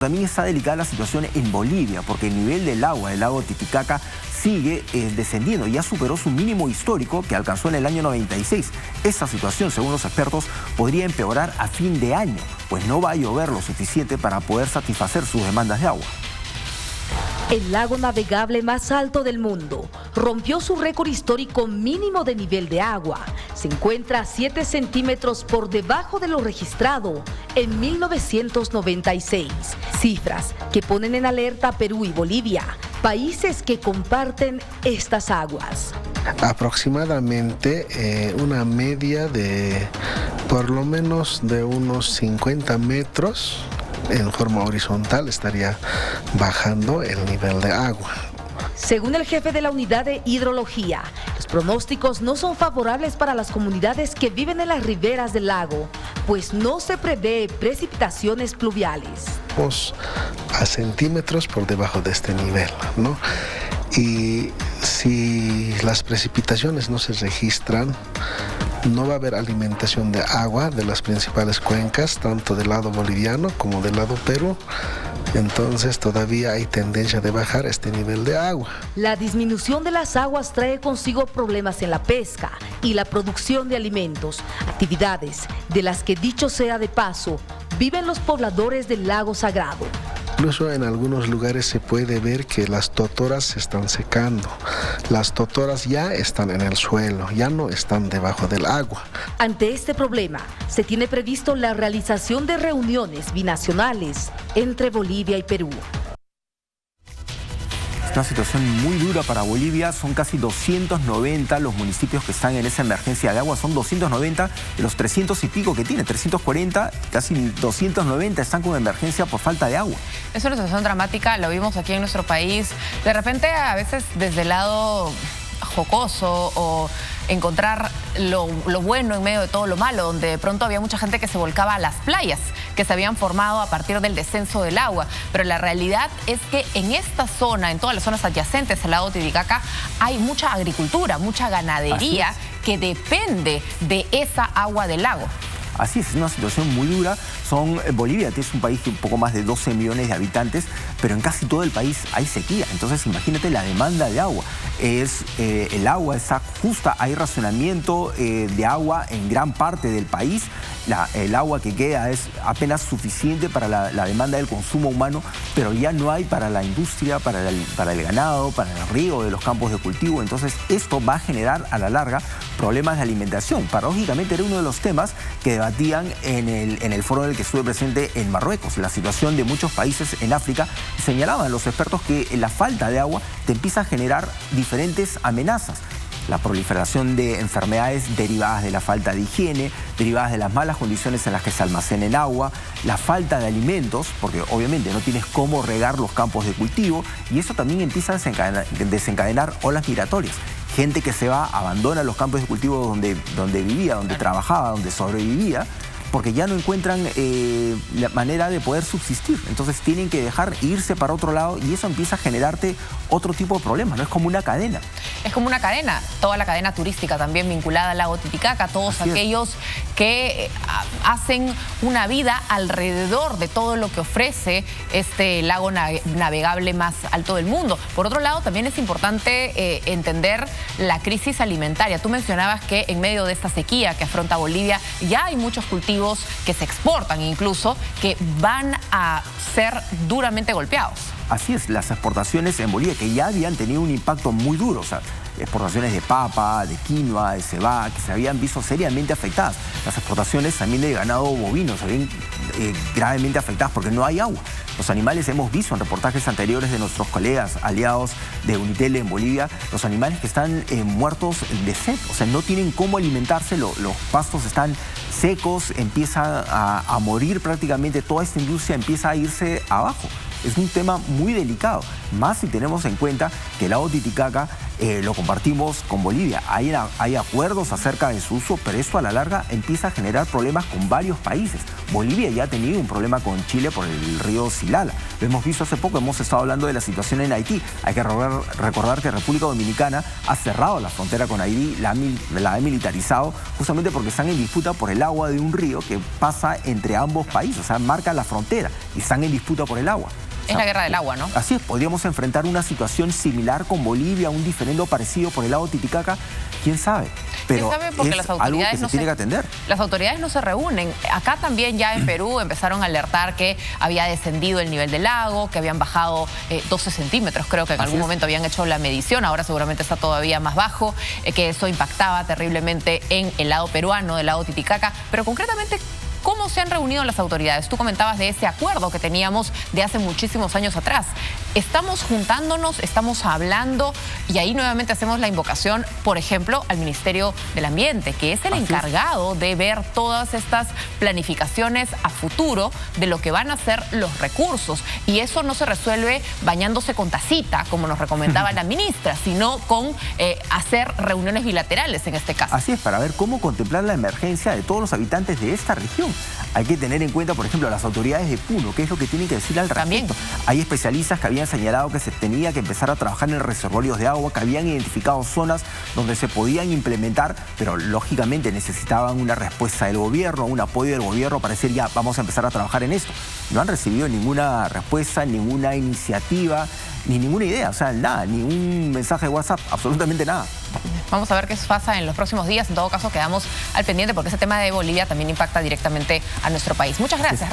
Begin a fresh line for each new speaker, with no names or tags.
También está delicada la situación en Bolivia, porque el nivel del agua del lago Titicaca sigue descendiendo. Ya superó su mínimo histórico que alcanzó en el año 96. Esta situación, según los expertos, podría empeorar a fin de año, pues no va a llover lo suficiente para poder satisfacer sus demandas de agua.
El lago navegable más alto del mundo rompió su récord histórico mínimo de nivel de agua. Se encuentra a 7 centímetros por debajo de lo registrado en 1996. Cifras que ponen en alerta a Perú y Bolivia, países que comparten estas aguas.
Aproximadamente una media de por lo menos de unos 50 metros en forma horizontal estaría bajando el nivel de agua.
Según el jefe de la unidad de hidrología, los pronósticos no son favorables para las comunidades que viven en las riberas del lago, pues no se prevé precipitaciones pluviales.
A centímetros por debajo de este nivel, ¿no? Y si las precipitaciones no se registran, no va a haber alimentación de agua de las principales cuencas, tanto del lado boliviano como del lado Perú. Entonces todavía hay tendencia de bajar este nivel de agua.
La disminución de las aguas trae consigo problemas en la pesca y la producción de alimentos, actividades de las que, dicho sea de paso, viven los pobladores del lago sagrado.
Incluso en algunos lugares se puede ver que las totoras se están secando. Las totoras ya están en el suelo, ya no están debajo del agua.
Ante este problema, se tiene previsto la realización de reuniones binacionales entre Bolivia y Perú.
Es una situación muy dura para Bolivia, son casi 290 los municipios que están en esa emergencia de agua, son 290 de los 300 y pico que tiene, 340, casi 290 están con emergencia por falta de agua.
Es una situación dramática, lo vimos aquí en nuestro país, de repente a veces desde el lado jocoso o encontrar lo bueno en medio de todo lo malo, donde de pronto había mucha gente que se volcaba a las playas que se habían formado a partir del descenso del agua, pero la realidad es que en esta zona, en todas las zonas adyacentes al lago Titicaca, hay mucha agricultura, mucha ganadería que depende de esa agua del lago.
Así es una situación muy dura. Bolivia es un país de un poco más de 12 millones de habitantes, pero en casi todo el país hay sequía. Entonces imagínate la demanda de agua. El agua está justa, hay racionamiento de agua en gran parte del país. El agua que queda es apenas suficiente para la demanda del consumo humano, pero ya no hay para la industria, para el ganado, para el riego de los campos de cultivo. Entonces esto va a generar a la larga problemas de alimentación. Paradójicamente era uno de los temas que debatían en el foro en el que estuve presente en Marruecos, la situación de muchos países en África. Señalaban los expertos que la falta de agua te empieza a generar diferentes amenazas. La proliferación de enfermedades derivadas de la falta de higiene, derivadas de las malas condiciones en las que se almacena el agua, la falta de alimentos, porque obviamente no tienes cómo regar los campos de cultivo, y eso también empieza a desencadenar olas migratorias. Gente que se va, abandona los campos de cultivo donde vivía, donde trabajaba, donde sobrevivía, porque ya no encuentran la manera de poder subsistir. Entonces tienen que dejar irse para otro lado y eso empieza a generarte otro tipo de problemas, ¿no? Es como una cadena.
Es como una cadena, toda la cadena turística también vinculada al lago Titicaca, todos aquellos que hacen una vida alrededor de todo lo que ofrece este lago navegable más alto del mundo. Por otro lado, también es importante entender la crisis alimentaria. Tú mencionabas que en medio de esta sequía que afronta Bolivia ya hay muchos cultivos que se exportan incluso, que van a ser duramente golpeados.
Así es, las exportaciones en Bolivia que ya habían tenido un impacto muy duro, o sea, exportaciones de papa, de quinoa, de cebada, que se habían visto seriamente afectadas. Las exportaciones también de ganado bovino se ven gravemente afectadas porque no hay agua. Los animales, hemos visto en reportajes anteriores de nuestros colegas aliados de Unitel en Bolivia, los animales que están muertos de sed, o sea, no tienen cómo alimentarse, los pastos están secos, empieza a morir prácticamente, toda esta industria empieza a irse abajo. es un tema muy delicado, más si tenemos en cuenta que el lago Titicaca lo compartimos con Bolivia. Hay acuerdos acerca de su uso, pero esto a la larga empieza a generar problemas con varios países. Bolivia ya ha tenido un problema con Chile por el río Silala. Lo hemos visto hace poco, hemos estado hablando de la situación en Haití. Hay que recordar que República Dominicana ha cerrado la frontera con Haití, la ha militarizado, justamente porque están en disputa por el agua de un río que pasa entre ambos países, o sea, marca la frontera y están en disputa por el agua.
Es la guerra del agua, ¿no?
Así es, podríamos enfrentar una situación similar con Bolivia, un diferendo parecido por el lago Titicaca, quién sabe. Pero es algo que se tiene que atender.
Las autoridades no se reúnen. Acá también ya en Perú empezaron a alertar que había descendido el nivel del lago, que habían bajado 12 centímetros, creo que en algún momento habían hecho la medición, ahora seguramente está todavía más bajo, que eso impactaba terriblemente en el lado peruano, del lago Titicaca, pero concretamente, ¿cómo se han reunido las autoridades? Tú comentabas de ese acuerdo que teníamos de hace muchísimos años atrás. Estamos juntándonos, estamos hablando y ahí nuevamente hacemos la invocación, por ejemplo, al Ministerio del Ambiente, que es el encargado de ver todas estas planificaciones a futuro de lo que van a ser los recursos. Y eso no se resuelve bañándose con tacita, como nos recomendaba la ministra, sino con hacer reuniones bilaterales en este caso.
Así es, para ver cómo contemplar la emergencia de todos los habitantes de esta región. Hay que tener en cuenta, por ejemplo, las autoridades de Puno, qué es lo que tienen que decir al respecto.
También.
Hay especialistas que habían señalado que se tenía que empezar a trabajar en reservorios de agua, que habían identificado zonas donde se podían implementar, pero lógicamente necesitaban una respuesta del gobierno, un apoyo del gobierno para decir ya, vamos a empezar a trabajar en esto. No han recibido ninguna respuesta, ninguna iniciativa, ni ninguna idea, o sea, nada, ni un mensaje de WhatsApp, absolutamente nada.
Vamos a ver qué pasa en los próximos días. En todo caso, quedamos al pendiente porque ese tema de Bolivia también impacta directamente a nuestro país. Muchas gracias.